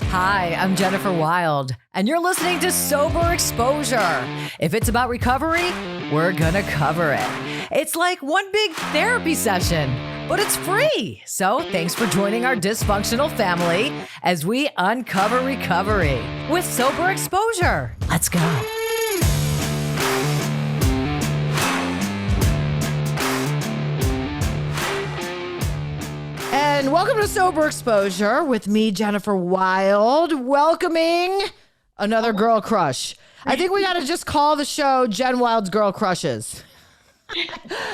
Hi, I'm Jennifer Wild, and you're listening to Sober Exposure. If it's about recovery, we're gonna cover it. It's like one big therapy session, but it's free. So thanks for joining our dysfunctional family as we uncover recovery with Sober Exposure. Let's go. And welcome to Sober Exposure with me, Jennifer Wild, welcoming another girl crush. I think we got to just call the show Jen Wild's Girl Crushes.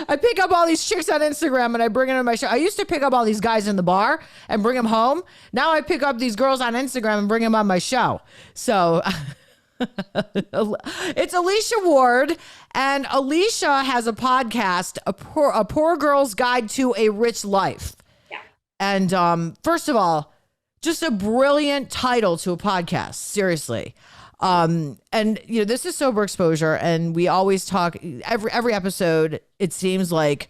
I pick up all these chicks on Instagram and I bring them to my show. I used to pick up all these guys in the bar and bring them home. Now I pick up these girls on Instagram and bring them on my show. So it's Alicia Ward, and Alicia has a podcast, A Poor Girl's Guide to a Rich Life. And first of all, just a brilliant title to a podcast, seriously. And you know, this is Sober Exposure, and we always talk every episode. It seems like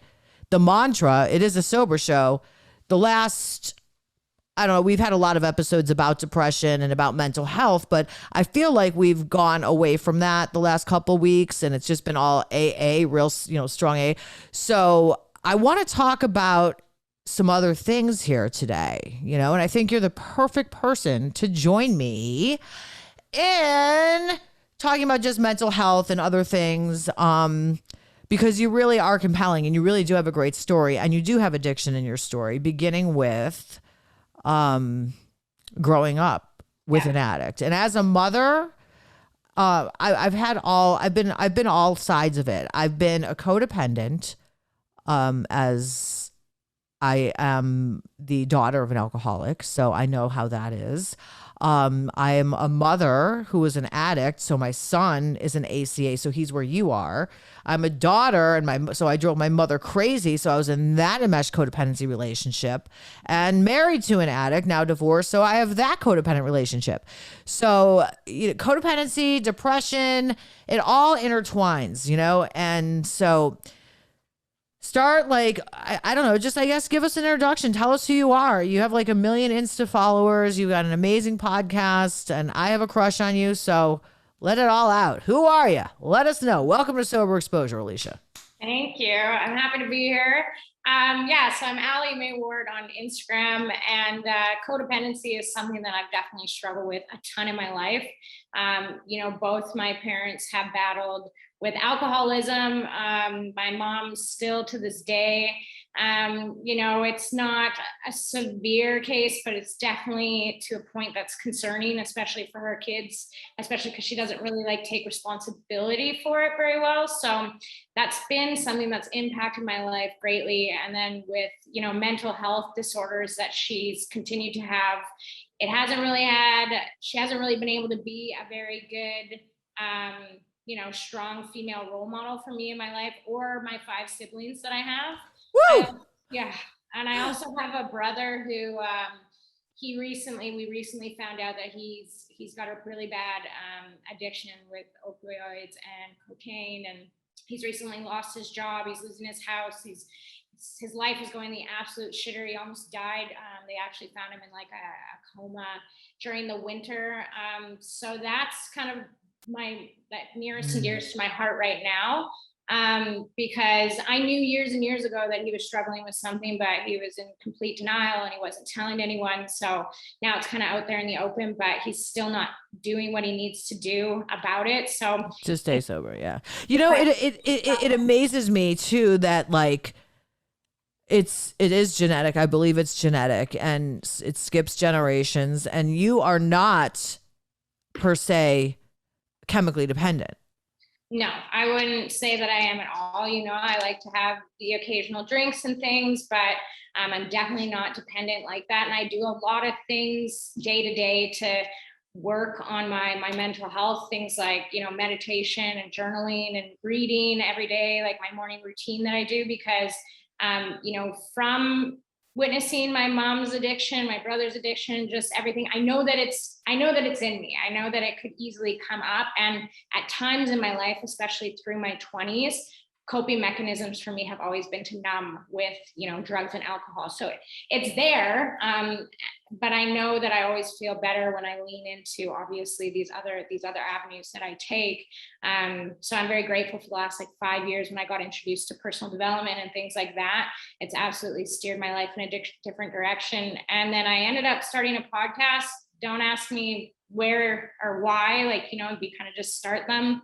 the mantra, it is a sober show. The last, I don't know, we've had a lot of episodes about depression and about mental health, but I feel like we've gone away from that the last couple weeks, and it's just been all AA, real, strong A. So I want to talk about some other things here today, and I think you're the perfect person to join me in talking about just mental health and other things, because you really are compelling and you really do have a great story, and you do have addiction in your story, beginning with growing up with an addict. And as a mother, I've been all sides of it. I've been a codependent, as I am the daughter of an alcoholic, so I know how that is. I am a mother who is an addict, so my son is an ACA, so he's where you are. I'm a daughter, so I drove my mother crazy, so I was in that enmeshed codependency relationship, and married to an addict, now divorced, so I have that codependent relationship. So codependency, depression, it all intertwines, and so start I don't know, just I guess give us an introduction. Tell us who you are. You have like 1 million Insta followers. You've got an amazing podcast, and I have a crush on you. So let it all out. Who are you? Let us know. Welcome to Sober Exposure, Alicia. Thank you. I'm happy to be here. So I'm Allie Mae Ward on Instagram, and codependency is something that I've definitely struggled with a ton in my life. Both my parents have battled with alcoholism. My mom still to this day, it's not a severe case, but it's definitely to a point that's concerning, especially for her kids, especially because she doesn't really take responsibility for it very well. So that's been something that's impacted my life greatly. And then with, mental health disorders that she's continued to have, she hasn't really been able to be a very good, strong female role model for me in my life or my 5 siblings that I have. Woo! And I also have a brother who we recently found out that he's got a really bad addiction with opioids and cocaine, and he's recently lost his job. He's losing his house. His life is going the absolute shitter. He almost died. They actually found him in a coma during the winter. So that's kind of that nearest and dearest to my heart right now, because I knew years and years ago that he was struggling with something, but he was in complete denial and he wasn't telling anyone. So now it's kind of out there in the open, but he's still not doing what he needs to do about it. So to stay sober, yeah. It amazes me too that it is genetic. I believe it's genetic, and it skips generations, and you are not per se chemically dependent. No, I wouldn't say that I am at all. I like to have the occasional drinks and things, but I'm definitely not dependent like that. And I do a lot of things day to day to work on my mental health, things like, meditation and journaling and reading every day, like my morning routine that I do, because, from witnessing my mom's addiction, my brother's addiction, just everything. I know that it's in me. I know that it could easily come up. And at times in my life, especially through my 20s, coping mechanisms for me have always been to numb with, drugs and alcohol. So it's there. but I know that I always feel better when I lean into obviously these other avenues that I take. So I'm very grateful for the last like 5 years when I got introduced to personal development and things like that. It's absolutely steered my life in a different direction. And then I ended up starting a podcast. Don't ask me where or why, like, it'd be kind of just start them.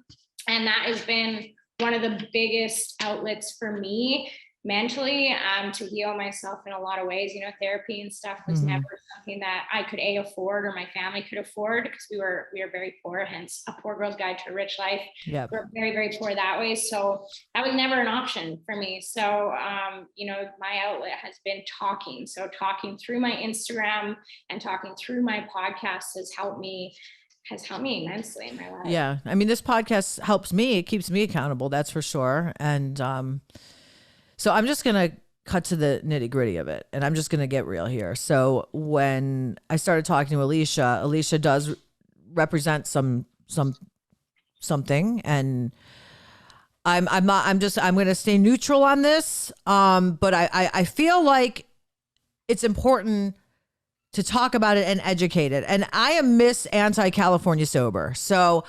And that has been one of the biggest outlets for me mentally, to heal myself in a lot of ways. Therapy and stuff was never something that I could afford or my family could afford, because we were very poor, hence A Poor Girl's Guide to a Rich Life. Yep. We're very, very poor that way. So that was never an option for me. So, my outlet has been talking. So talking through my Instagram and talking through my podcast has helped me immensely in my life. Yeah. I mean, this podcast helps me. It keeps me accountable. That's for sure. And, so I'm just going to cut to the nitty gritty of it, and I'm just going to get real here. So when I started talking to Alicia does represent something, and I'm going to stay neutral on this. But I feel like it's important to talk about it and educate it. And I am Miss Anti-California Sober. So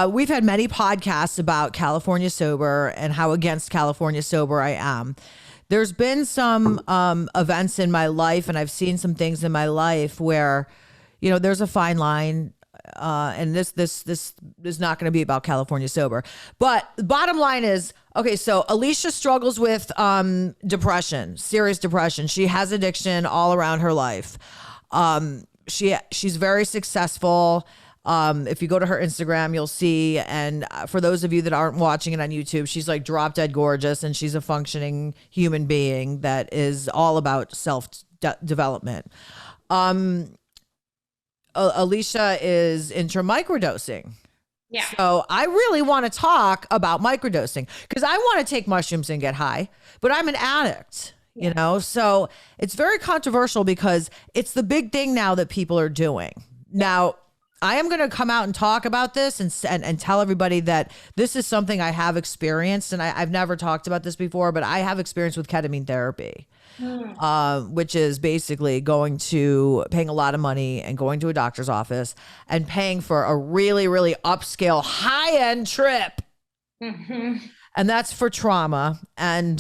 we've had many podcasts about California Sober and how against California Sober I am. There's been some events in my life, and I've seen some things in my life where, there's a fine line. And this is not going to be about California Sober. But the bottom line is, okay, so Alicia struggles with depression, serious depression. She has addiction all around her life. She's very successful. If you go to her Instagram, you'll see. And for those of you that aren't watching it on YouTube, she's like drop dead gorgeous, and she's a functioning human being that is all about self-development. Alicia is into microdosing. Yeah. So I really want to talk about microdosing, because I want to take mushrooms and get high, but I'm an addict. So it's very controversial because it's the big thing now that people are doing. Now, I am going to come out and talk about this and tell everybody that this is something I have experienced, and I've never talked about this before, but I have experience with ketamine therapy, which is basically paying a lot of money and going to a doctor's office and paying for a really, really upscale high-end trip. Mm-hmm. And that's for trauma. And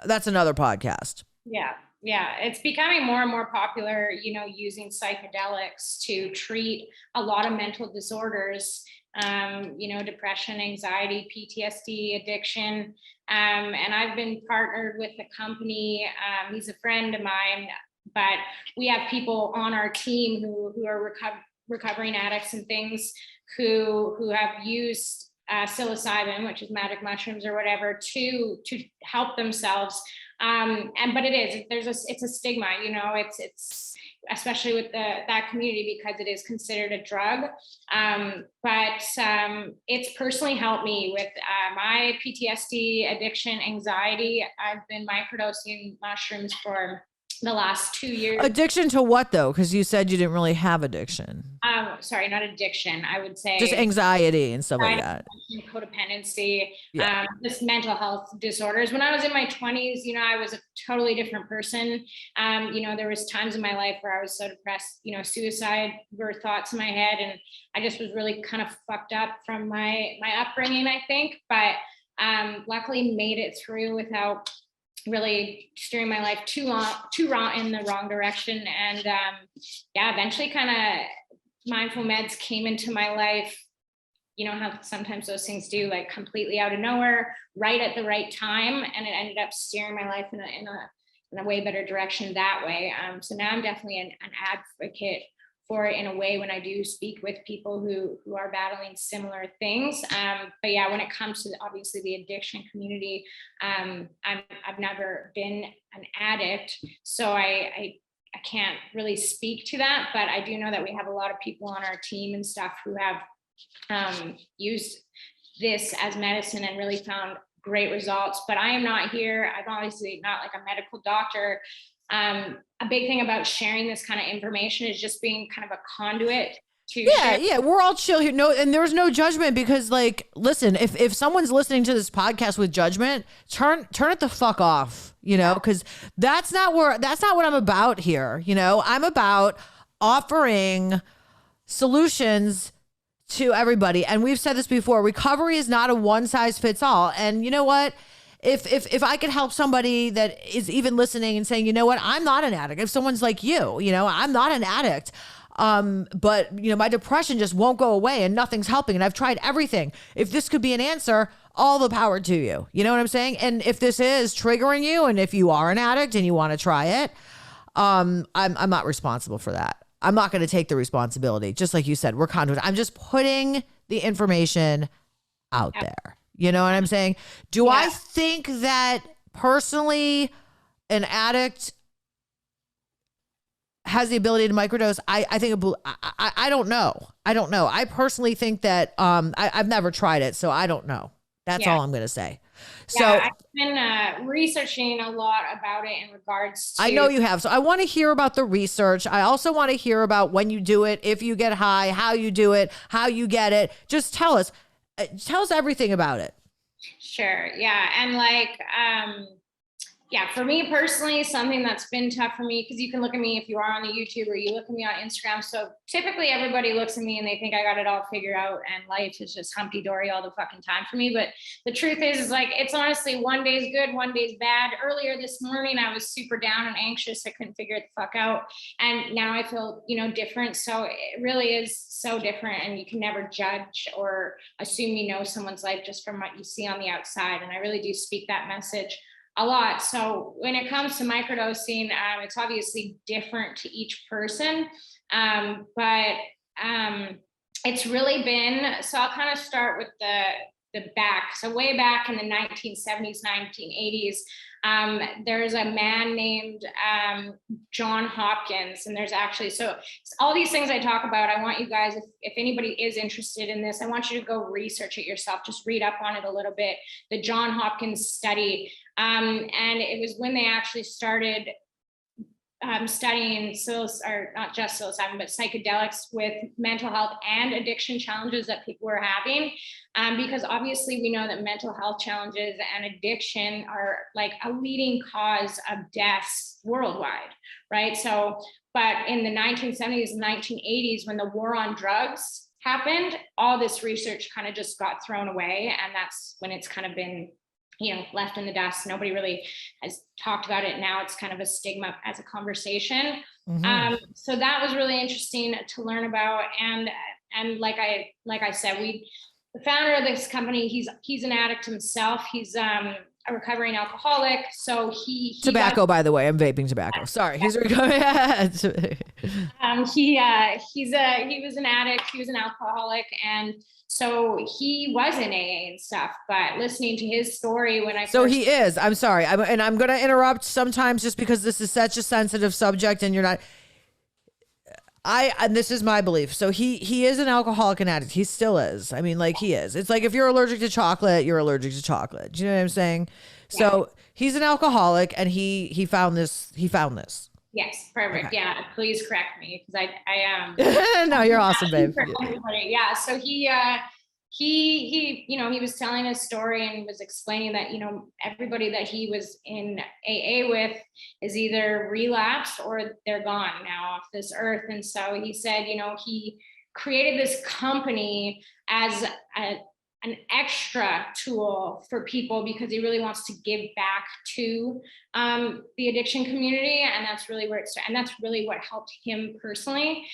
that's another podcast. Yeah. Yeah. It's becoming more and more popular, using psychedelics to treat a lot of mental disorders, depression, anxiety, PTSD, addiction. And I've been partnered with a company. He's a friend of mine, but we have people on our team who are recovering addicts and things who have used psilocybin, which is magic mushrooms or whatever, to help themselves. But it's a stigma, it's especially with that community, because it is considered a drug. But it's personally helped me with my PTSD, addiction, anxiety. I've been microdosing mushrooms for the last 2 years. Addiction to what though? Because you said you didn't really have addiction. Sorry, not addiction. I would say just anxiety and stuff like that. Codependency, just mental health disorders. When I was in my 20s, I was a totally different person. There was times in my life where I was so depressed, suicide were thoughts in my head, and I just was really kind of fucked up from my upbringing, I think. But luckily made it through without really steering my life too wrong in the wrong direction. And eventually kind of mindful meds came into my life. How sometimes those things do, like completely out of nowhere, right at the right time, and it ended up steering my life in a way better direction that way. So now I'm definitely an advocate for it in a way when I do speak with people who are battling similar things. But yeah, when it comes to obviously the addiction community, I've never been an addict, so I can't really speak to that, but I do know that we have a lot of people on our team and stuff who have used this as medicine and really found great results. But I am not here. I'm obviously not like a medical doctor. A big thing about sharing this kind of information is just being kind of a conduit to Yeah, share. yeah, we're all chill here. No, and there's no judgment because, like, listen, if someone's listening to this podcast with judgment, turn it the fuck off, you know, because that's not what I'm about here. You know, I'm about offering solutions to everybody, and we've said this before. Recovery is not a one size fits all, and you know what? If I could help somebody that is even listening and saying, you know what, I'm not an addict. If someone's like you know, I'm not an addict. But you know, my depression just won't go away and nothing's helping. And I've tried everything. If this could be an answer, all the power to you. You know what I'm saying? And if this is triggering you, and if you are an addict and you want to try it, I'm not responsible for that. I'm not going to take the responsibility. Just like you said, we're conduit. I'm just putting the information out there. You know what I'm saying? Do I think that personally an addict has the ability to microdose? I think I don't know. I personally think that I've never tried it, so I don't know. That's all I'm going to say. So I've been researching a lot about it in regards to. I know you have. So I want to hear about the research. I also want to hear about when you do it, if you get high, how you do it, how you get it. Just tell us everything about it. Sure. Yeah. And like, for me personally, something that's been tough for me, because you can look at me if you are on the YouTube or you look at me on Instagram. So typically everybody looks at me and they think I got it all figured out and life is just humpty-dory all the fucking time for me. But the truth is like, it's honestly one day's good, one day's bad. Earlier this morning, I was super down and anxious. I couldn't figure it the fuck out. And now I feel, you know, different. So it really is so different. And you can never judge or assume you know someone's life just from what you see on the outside. And I really do speak that message a lot. So when it comes to microdosing, it's obviously different to each person, but it's really been, so I'll kind of start with the back. So way back in the 1970s, 1980s, there's a man named John Hopkins, and there's actually, so all these things I talk about, I want you guys, if anybody is interested in this, I want you to go research it yourself, just read up on it a little bit, the John Hopkins study. And it was when they actually started studying not just psilocybin, but psychedelics with mental health and addiction challenges that people were having. Because obviously we know that mental health challenges and addiction are like a leading cause of deaths worldwide, right? So, but in the 1970s and 1980s, when the war on drugs happened, all this research kind of just got thrown away. And that's when it's kind of been, you know, left in the dust. Nobody really has talked about it. Now it's kind of a stigma as a conversation. Mm-hmm. So that was really interesting to learn about. And like I said, the founder of this company, he's an addict himself. He's a recovering alcoholic. So he tobacco, by the way, I'm vaping tobacco. Sorry, he's recovering. He was an addict. He was an alcoholic, and so he was in AA and stuff. But listening to his story he is. I'm sorry, I'm going to interrupt sometimes just because this is such a sensitive subject, and you're not. And this is my belief. So he is an alcoholic and addict. He still is. I mean, like he is. It's like if you're allergic to chocolate, you're allergic to chocolate. Do you know what I'm saying? Yeah. So he's an alcoholic, and he found this. He found this. Yes, perfect. Okay. Yeah, please correct me because I am. No, you're awesome, babe. Yeah. So he you know, he was telling his story and was explaining that, you know, everybody that he was in AA with is either relapsed or they're gone now off this earth. And so he said, you know, he created this company as an extra tool for people because he really wants to give back to the addiction community. And that's really where it started. And that's really what helped him personally.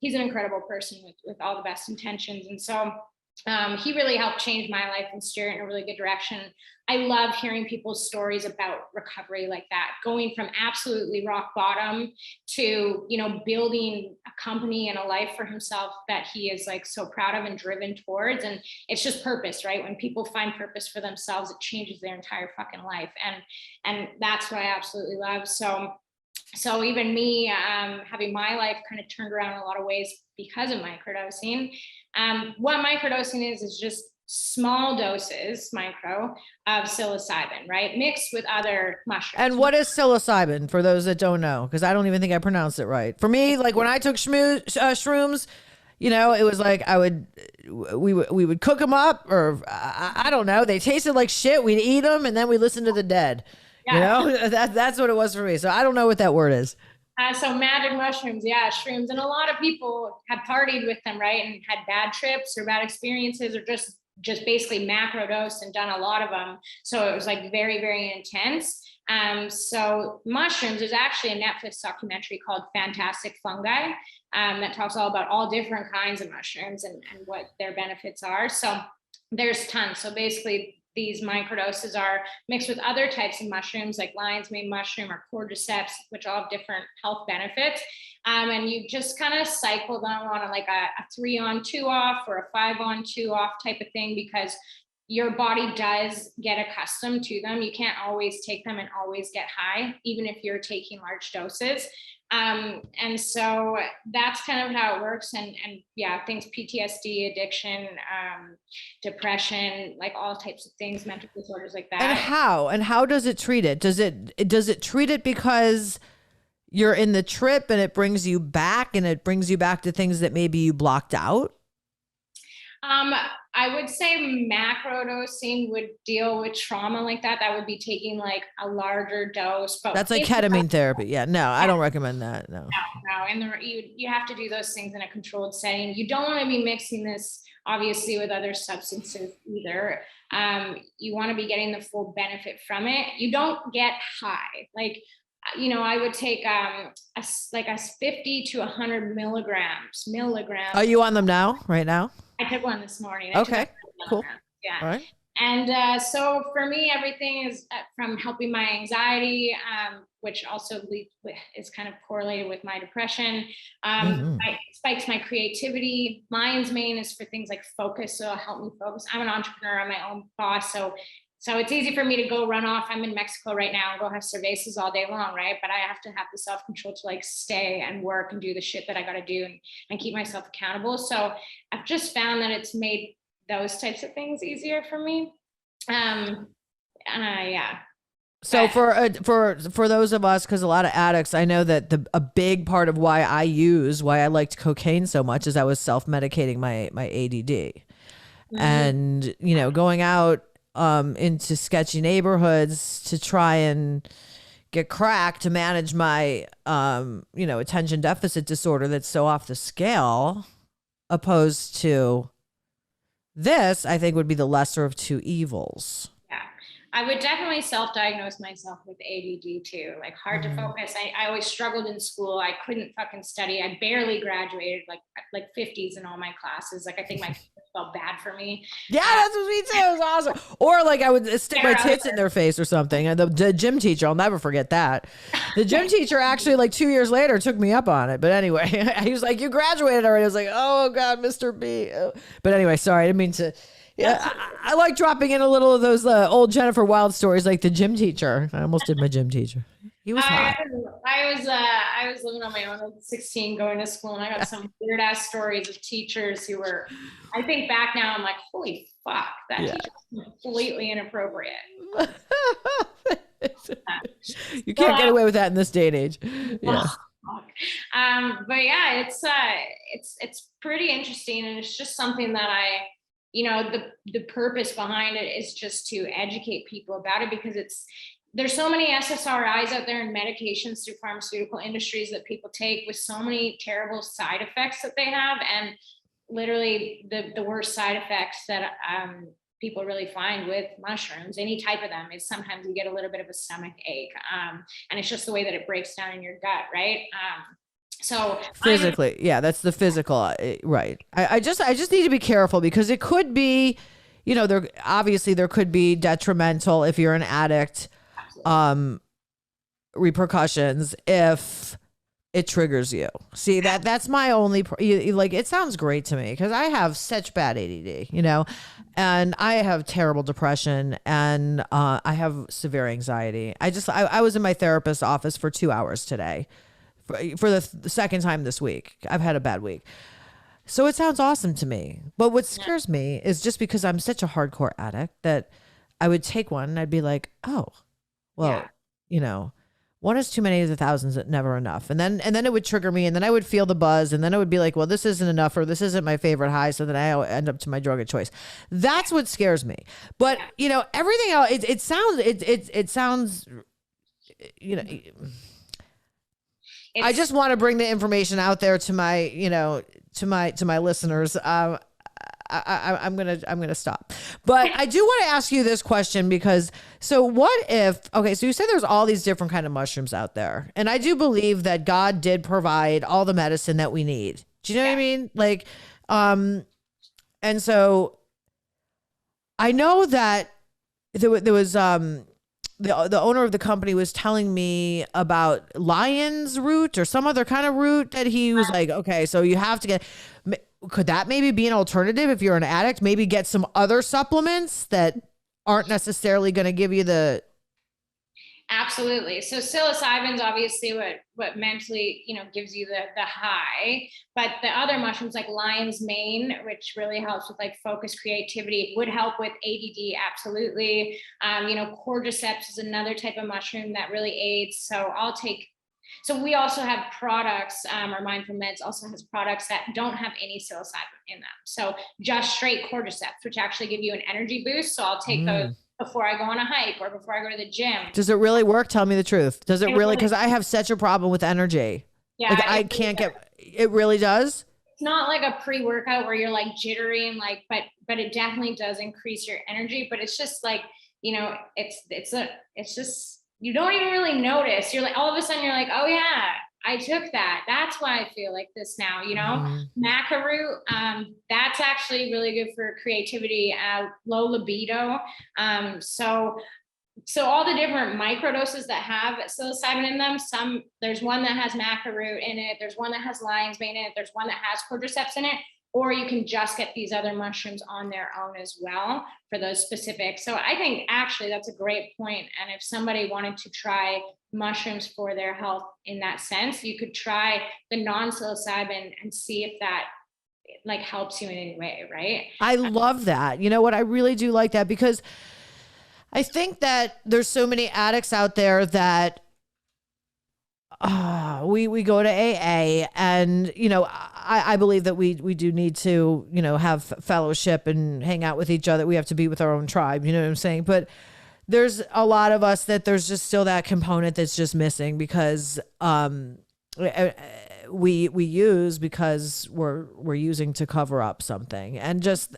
He's an incredible person with all the best intentions. And so he really helped change my life and steer it in a really good direction. I love hearing people's stories about recovery like that, going from absolutely rock bottom to, you know, building a company and a life for himself that he is like so proud of and driven towards. And it's just purpose, right? When people find purpose for themselves, it changes their entire fucking life. And that's what I absolutely love. So even me having my life kind of turned around in a lot of ways because of microdosing. What microdosing is just small doses, micro, of psilocybin, right? Mixed with other mushrooms. And what is psilocybin for those that don't know? Because I don't even think I pronounced it right. For me, like when I took shrooms, You know, it was like we would cook them up, or I don't know. They tasted like shit. We'd eat them, and then we listened to the dead. Yeah. You know, that's what it was for me. So I don't know what that word is. So magic mushrooms, yeah, shrooms. And a lot of people have partied with them, right? And had bad trips or bad experiences, or just basically macro dosed and done a lot of them. So it was like very, very intense. So mushrooms, there's actually a Netflix documentary called Fantastic Fungi that talks all about all different kinds of mushrooms and what their benefits are. So there's tons. So basically these microdoses are mixed with other types of mushrooms like lion's mane mushroom or cordyceps, which all have different health benefits. And you just kind of cycle them on like a 3 on 2 off or a 5 on 2 off type of thing, because your body does get accustomed to them. You can't always take them and always get high, even if you're taking large doses. And so that's kind of how it works. And yeah, things, PTSD, addiction, depression, like all types of things, mental disorders like that. And how does it treat it? Does it treat it because you're in the trip and it brings you back to things that maybe you blocked out? I would say macro dosing would deal with trauma like that. That would be taking like a larger dose. But that's like ketamine therapy. Yeah, no, I don't recommend that. No. And you have to do those things in a controlled setting. You don't want to be mixing this obviously with other substances either. You want to be getting the full benefit from it. You don't get high. Like, you know, I would take a 50 to 100 milligrams. Are you on them now, right now? I took one this morning. Okay, cool. Yeah. All right. And so for me, everything is from helping my anxiety, which also is kind of correlated with my depression. It spikes my creativity. Lion's mane is for things like focus, so it'll help me focus. I'm an entrepreneur, I'm my own boss, so it's easy for me to go run off. I'm in Mexico right now and go have cervezas all day long, right? But I have to have the self-control to like stay and work and do the shit that I got to do and keep myself accountable. So I've just found that it's made those types of things easier for me. Yeah. So for those of us, because a lot of addicts, I know that a big part of why I liked cocaine so much is I was self-medicating my ADD. And, you know, going out into sketchy neighborhoods to try and get crack to manage my, attention deficit disorder that's so off the scale, opposed to this, I think would be the lesser of two evils. Yeah. I would definitely self-diagnose myself with ADD too, like hard to focus. I always struggled in school. I couldn't fucking study. I barely graduated, like 50s in all my classes. Like I think my kids felt bad for me. Yeah, that's what me too. It was awesome. Or like I would stick my tits in their face or something. And the gym teacher, I'll never forget that. The gym teacher actually like 2 years later took me up on it. But anyway, he was like, "You graduated already." I was like, "Oh God, Mr. B." But anyway, sorry, I didn't mean to. Yeah, I like dropping in a little of those old Jennifer Wilde stories, like the gym teacher. I almost did my gym teacher. He was hot. I was living on my own at 16, going to school, and I got some weird ass stories of teachers who were. I think back now, I'm like, holy fuck, that teacher was completely inappropriate. You can't get away with that in this day and age. Yeah. But yeah, it's pretty interesting, and it's just something that the purpose behind it is just to educate people about it, because there's so many SSRIs out there and medications through pharmaceutical industries that people take with so many terrible side effects that they have. And literally the worst side effects that people really find with mushrooms, any type of them, is sometimes you get a little bit of a stomach ache. And it's just the way that it breaks down in your gut, right? So physically, that's the physical, right? I just need to be careful, because it could be, there could be detrimental if you're an addict, repercussions if it triggers you. See, that's my only, it sounds great to me because I have such bad ADD, and I have terrible depression, and I have severe anxiety. I was in my therapist's office for 2 hours today. For the second time this week. I've had a bad week. So it sounds awesome to me. But what scares me is just because I'm such a hardcore addict that I would take one and I'd be like, oh, well, one is too many of the thousands, never enough. And then it would trigger me, and then I would feel the buzz, and then it would be like, well, this isn't enough, or this isn't my favorite high. So then I end up to my drug of choice. That's what scares me. But you know, everything else, it sounds, you know, I just want to bring the information out there to my, you know, to my listeners. I'm gonna stop, but I do want to ask you this question because so what if, okay, so you said there's all these different kind of mushrooms out there, and I do believe that God did provide all the medicine that we need. Do you know what I mean? Like, and so I know that there was the owner of the company was telling me about lion's root or some other kind of root that he was like, okay, so you have to get. Could that maybe be an alternative if you're an addict? Maybe get some other supplements that aren't necessarily going to give you the. Absolutely. So psilocybin's obviously what mentally, you know, gives you the high, but the other mushrooms like lion's mane, which really helps with like focus, creativity, would help with ADD. Absolutely. You know, cordyceps is another type of mushroom that really aids. So we also have products, our Mindful Meds also has products that don't have any psilocybin in them. So just straight cordyceps, which actually give you an energy boost. So I'll take those before I go on a hike or before I go to the gym. Does it really work? Tell me the truth. Does it really? Because I have such a problem with energy. Yeah. Like I can't get, it really does. It's not like a pre-workout where you're like jittery and like, but it definitely does increase your energy. But it's just like, you know, it's just, you don't even really notice. You're like, all of a sudden you're like, oh yeah, I took that. That's why I feel like this now, you know. Maca root, that's actually really good for creativity, low libido. So all the different microdoses that have psilocybin in them, there's one that has maca root in it, there's one that has lion's mane in it, there's one that has cordyceps in it, or you can just get these other mushrooms on their own as well for those specific. So I think actually that's a great point. And if somebody wanted to try mushrooms for their health in that sense, you could try the non-psilocybin and see if that like helps you in any way, right? I love that. You know what? I really do like that because I think that there's so many addicts out there that we go to AA, and you know, I believe that we do need to, you know, have fellowship and hang out with each other. We have to be with our own tribe, you know what I'm saying? But there's a lot of us that there's just still that component that's just missing because we use because we're using to cover up something, and just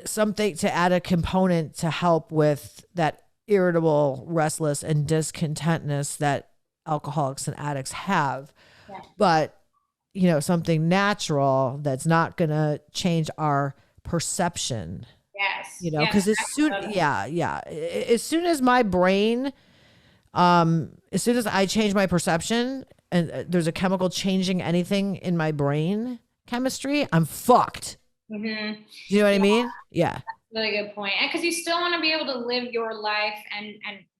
something to add a component to help with that irritable, restless, and discontentness that alcoholics and addicts have. Yeah. But, you know, something natural that's not going to change our perception. Yes. You know, because as soon as my brain, as soon as I change my perception and there's a chemical changing anything in my brain chemistry, I'm fucked. Mm-hmm. You know what I mean? Yeah. Really good point. And because you still want to be able to live your life and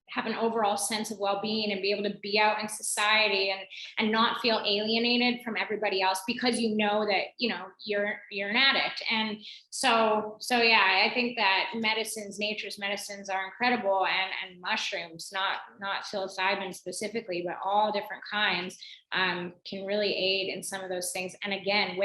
have an overall sense of well-being and be able to be out in society and not feel alienated from everybody else because you know that, you know, you're an addict. And so yeah, I think that nature's medicines are incredible, and mushrooms, not psilocybin specifically, but all different kinds can really aid in some of those things. And again,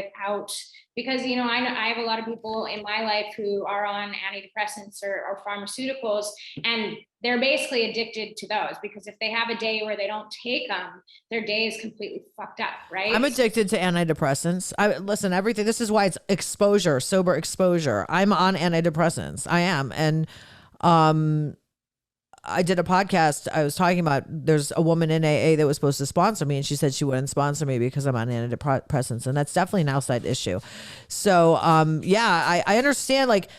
because, you know, I have a lot of people in my life who are on antidepressants or pharmaceuticals, and they're basically addicted to those because if they have a day where they don't take them, their day is completely fucked up, right? I'm addicted to antidepressants. Listen, everything. This is why it's exposure, sober exposure. I'm on antidepressants. I am. And I did a podcast. I was talking about there's a woman in AA that was supposed to sponsor me, and she said she wouldn't sponsor me because I'm on antidepressants, and that's definitely an outside issue. So, I understand, like,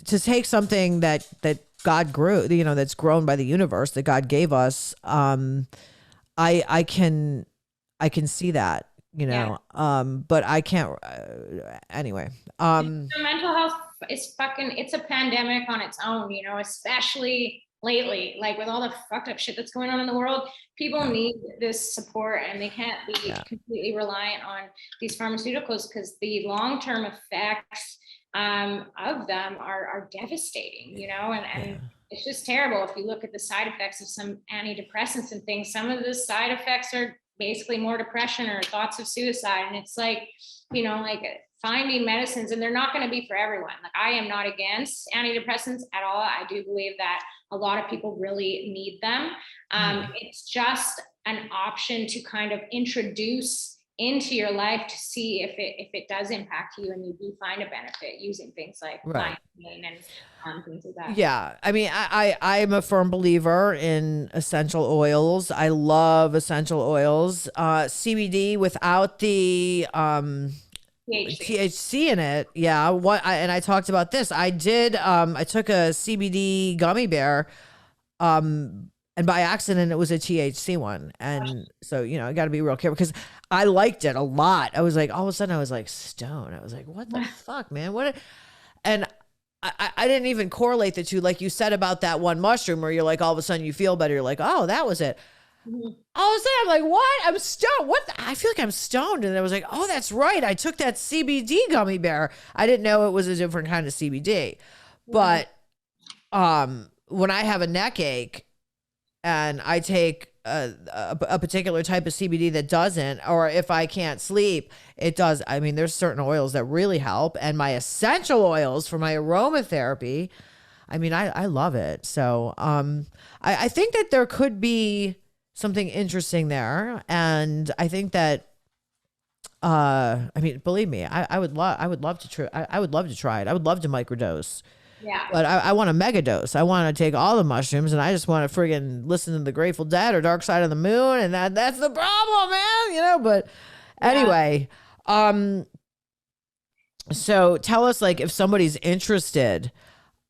to take something that God grew, you know, that's grown by the universe that God gave us. I can see that, you know, but I can't. Anyway, mental health is it's a pandemic on its own, you know, especially lately, like with all the fucked up shit that's going on in the world. People need this support, and they can't be completely reliant on these pharmaceuticals because the long-term effects of them are devastating, you know, and it's just terrible. If you look at the side effects of some antidepressants and things, some of the side effects are basically more depression or thoughts of suicide. And it's like, like finding medicines, and they're not going to be for everyone. Like, I am not against antidepressants at all. I do believe that a lot of people really need them. It's just an option to kind of introduce into your life to see if it does impact you and you do find a benefit using things like Right. thiamine and things like that. Yeah. I mean, I'm a firm believer in essential oils. I love essential oils. CBD without the THC in it. Yeah. And I talked about this. I took a CBD gummy bear. And by accident, it was a THC one. And so, I got to be real careful because I liked it a lot. I was like, all of a sudden I was like stoned. I was like, what the fuck, man? And I didn't even correlate the two. Like you said about that one mushroom where you're like, all of a sudden you feel better. You're like, oh, that was it. All of a sudden I'm like, what? I'm stoned. I feel like I'm stoned. And I was like, oh, that's right. I took that CBD gummy bear. I didn't know it was a different kind of CBD. But when I have a neck ache, and I take a particular type of CBD that doesn't, or if I can't sleep, it does. I mean, there's certain oils that really help. And my essential oils for my aromatherapy, I mean, I love it. So I think that there could be something interesting there. And I think that, I mean, believe me, I would love to try. I would love to try it. I would love to microdose. Yeah. But I want a mega dose. I want to take all the mushrooms and I just want to friggin' listen to the Grateful Dead or Dark Side of the Moon. And that's the problem, man, but anyway, so tell us, like, if somebody's interested,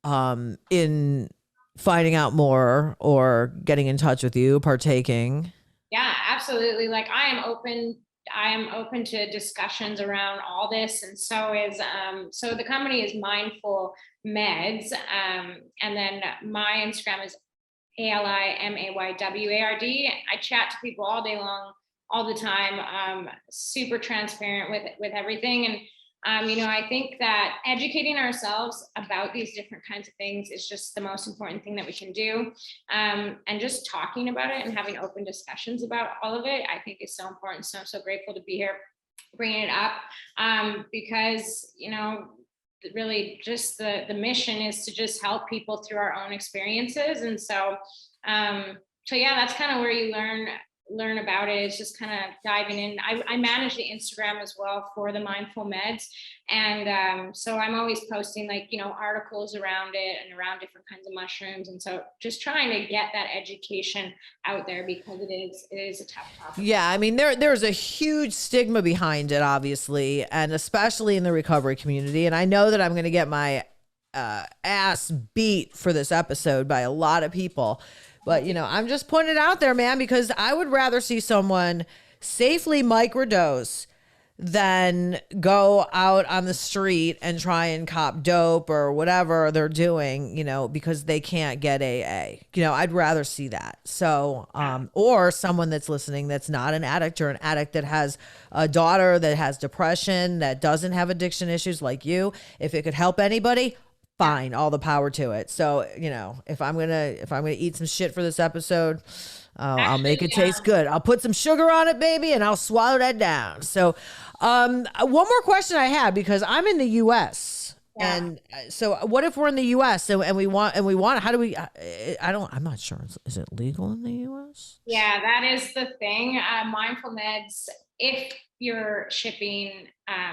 in finding out more or getting in touch with you, partaking. Yeah, absolutely. Like, I am open to discussions around all this. And so the company is Mindful Meds. And then my Instagram is ALIMAYWARD. I chat to people all day long, all the time. Super transparent with everything. And I think that educating ourselves about these different kinds of things is just the most important thing that we can do. And just talking about it and having open discussions about all of it, I think is so important. So I'm so grateful to be here bringing it up, because, really just the mission is to just help people through our own experiences. And so yeah, that's kind of where you learn about it. It's just kind of diving in. I manage the Instagram as well for the Mindful Meds. And so I'm always posting articles around it and around different kinds of mushrooms. And so just trying to get that education out there because it is a tough topic. Yeah. I mean, there's a huge stigma behind it, obviously, and especially in the recovery community. And I know that I'm going to get my ass beat for this episode by a lot of people. But, I'm just putting it out there, man, because I would rather see someone safely microdose than go out on the street and try and cop dope or whatever they're doing, because they can't get AA. I'd rather see that. So, or someone that's listening that's not an addict or an addict that has a daughter that has depression, that doesn't have addiction issues like you. If it could help anybody, fine, all the power to it. So, if I'm gonna eat some shit for this episode, I'll make it taste good. I'll put some sugar on it, baby, and I'll swallow that down. So, one more question I have, because I'm in the U.S. Yeah. And so what if we're in the U.S. and we want, how do we, I'm not sure. Is it legal in the U.S.? Yeah, that is the thing. Mindful Meds, if you're shipping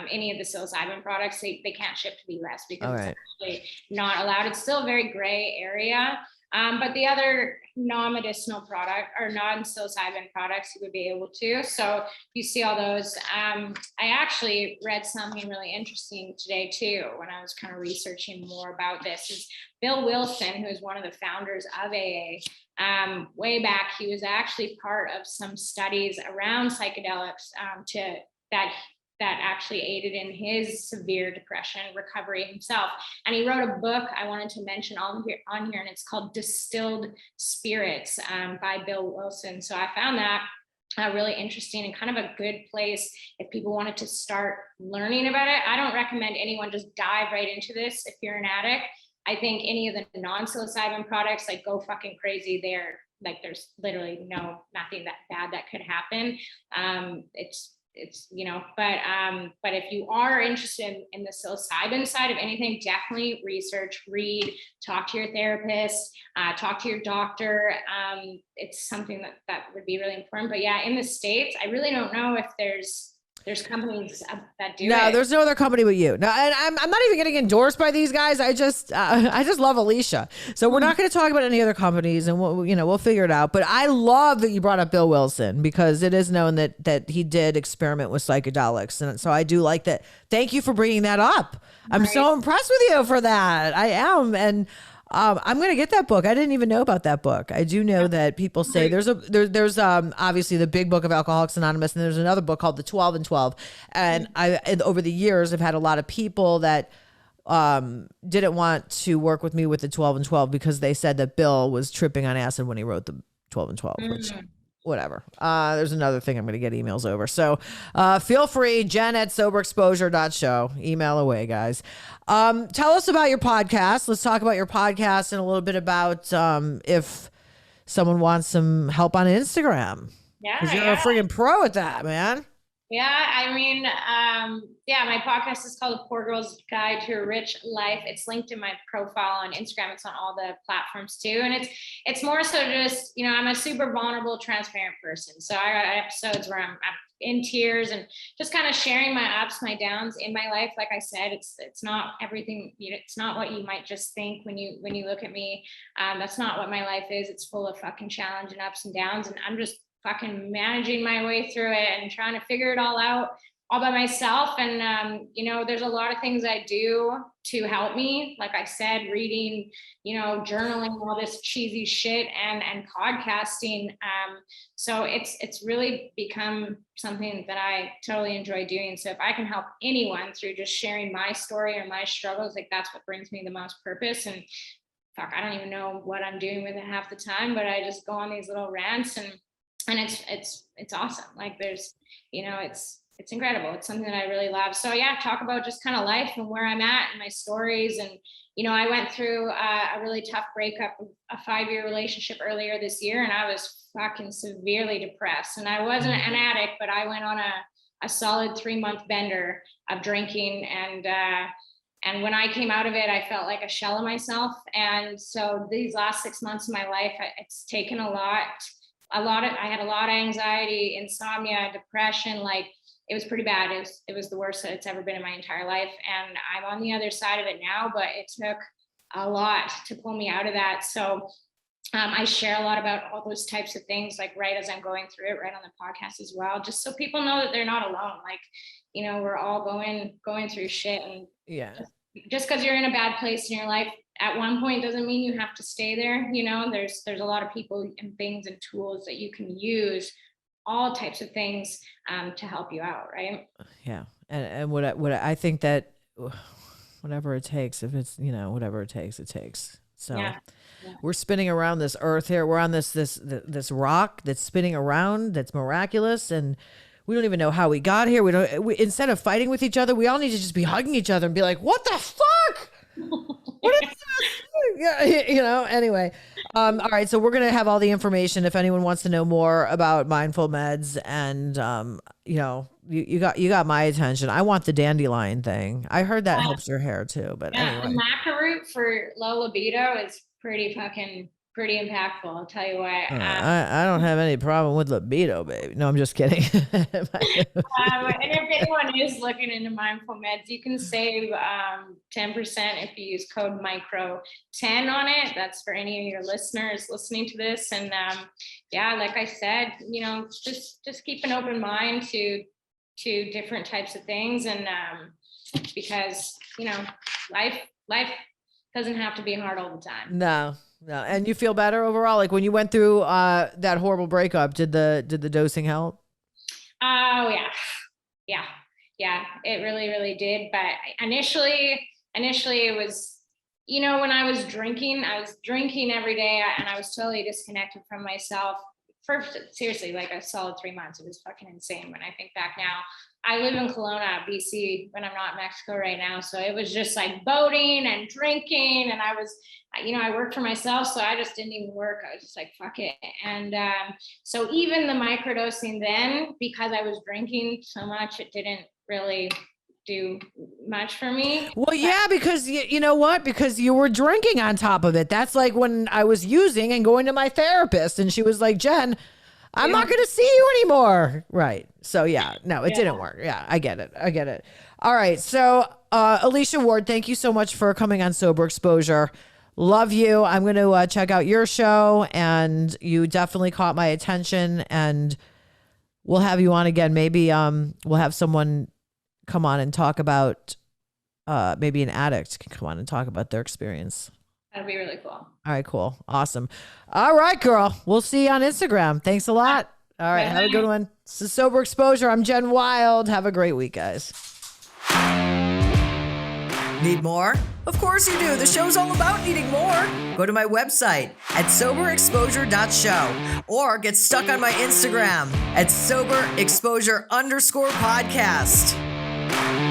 any of the psilocybin products, they can't ship to the US because it's actually not allowed. It's still a very gray area. But the other non-medicinal product or non-psilocybin products, you would be able to. So you see all those. I actually read something really interesting today too, when I was kind of researching more about this. Is Bill Wilson, who is one of the founders of AA, way back, he was actually part of some studies around psychedelics that actually aided in his severe depression recovery himself. And he wrote a book I wanted to mention on here, and it's called Distilled Spirits by Bill Wilson. So I found that really interesting and kind of a good place if people wanted to start learning about it. I don't recommend anyone just dive right into this if you're an addict. I think any of the non-psilocybin products, like, go fucking crazy. They're like, there's literally nothing that bad that could happen. It's but if you are interested in the psilocybin side of anything, definitely research, read, talk to your therapist, talk to your doctor. It's something that would be really important. But yeah, in the States, I really don't know if there's companies that do it. No, there's no other company but you. No, and I'm not even getting endorsed by these guys. I just love Alicia. So we're not going to talk about any other companies, and we'll figure it out. But I love that you brought up Bill Wilson, because it is known that he did experiment with psychedelics, and so I do like that. Thank you for bringing that up. I'm so impressed with you for that. I am, and I'm going to get that book. I didn't even know about that book. I do know that people say there's obviously the big book of Alcoholics Anonymous, and there's another book called the 12 and 12. And over the years, I've had a lot of people that didn't want to work with me with the 12 and 12 because they said that Bill was tripping on acid when he wrote the 12 and 12, which whatever. There's another thing I'm going to get emails over. So feel free, jen@soberexposure.show. Email away, guys. Tell us about your podcast. Let's talk about your podcast and a little bit about if someone wants some help on Instagram. Yeah. Because you're a freaking pro at that, man. Yeah, I mean, my podcast is called The Poor Girl's Guide to a Rich Life. It's linked in my profile on Instagram. It's on all the platforms too. And it's more so just, I'm a super vulnerable, transparent person. So I got episodes where I'm in tears and just kind of sharing my ups, my downs in my life. Like I said, it's not everything, it's not what you might just think when you look at me. That's not what my life is. It's full of fucking challenge and ups and downs. And I'm just fucking managing my way through it and trying to figure it all out all by myself. And, there's a lot of things I do to help me. Like I said, reading, journaling, all this cheesy shit and podcasting. So it's really become something that I totally enjoy doing. So if I can help anyone through just sharing my story or my struggles, like, that's what brings me the most purpose. And fuck, I don't even know what I'm doing with it half the time, but I just go on these little rants and it's awesome. Like, there's, it's incredible. It's something that I really love. So yeah, talk about just kind of life and where I'm at and my stories. And, I went through a really tough breakup, a 5-year relationship earlier this year. And I was fucking severely depressed, and I wasn't an addict, but I went on a solid 3-month bender of drinking. And when I came out of it, I felt like a shell of myself. And so these last 6 months of my life, it's taken I had a lot of anxiety, insomnia, depression. Like, it was pretty bad. It was the worst that it's ever been in my entire life. And I'm on the other side of it now, but it took a lot to pull me out of that. So I share a lot about all those types of things, like, right as I'm going through it, right on the podcast as well, just so people know that they're not alone. Like, we're all going through shit. And just because you're in a bad place in your life at one point doesn't mean you have to stay there. There's a lot of people and things and tools that you can use, all types of things to help you out. Right. Yeah. And what I think that whatever it takes, if it's, whatever it takes. So we're spinning around this earth here. We're on this rock that's spinning around, that's miraculous. And we don't even know how we got here. Instead of fighting with each other, we all need to just be hugging each other and be like, what the fuck? What is this? Yeah, anyway. All right. So we're going to have all the information if anyone wants to know more about mindful meds. And, you got my attention. I want the dandelion thing. I heard that helps your hair too, but anyway. The maca root for low libido is pretty impactful. I'll tell you what. I don't have any problem with libido, baby. No, I'm just kidding. And if anyone is looking into mindful meds, you can save 10% if you use code micro10 on it. That's for any of your listeners listening to this. And like I said, just keep an open mind to different types of things. And because life doesn't have to be hard all the time. No. And you feel better overall? Like, when you went through that horrible breakup, did the dosing help? Oh yeah. It really, really did. But initially it was, when I was drinking every day, and I was totally disconnected from myself. for seriously, like a solid 3 months. It was fucking insane when I think back now. I live in Kelowna, BC, when I'm not in Mexico right now. So it was just like boating and drinking. And I was, I worked for myself, so I just didn't even work. I was just like, fuck it. And so even the microdosing then, because I was drinking so much, it didn't really do much for me. Well, yeah, because you know what? Because you were drinking on top of it. That's like when I was using and going to my therapist, and she was like, Jen, I'm not going to see you anymore. Right. So yeah, no, it didn't work. Yeah, I get it. All right. So Alicia Ward, thank you so much for coming on Sober Exposure. Love you. I'm going to check out your show, and you definitely caught my attention, and we'll have you on again. Maybe we'll have someone come on and talk about maybe an addict can come on and talk about their experience. That'd be really cool. All right, cool. Awesome. All right, girl. We'll see you on Instagram. Thanks a lot. All right. Have a good one. This is Sober Exposure. I'm Jen Wild. Have a great week, guys. Need more? Of course you do. The show's all about needing more. Go to my website at soberexposure.show or get stuck on my Instagram at soberexposure_podcast.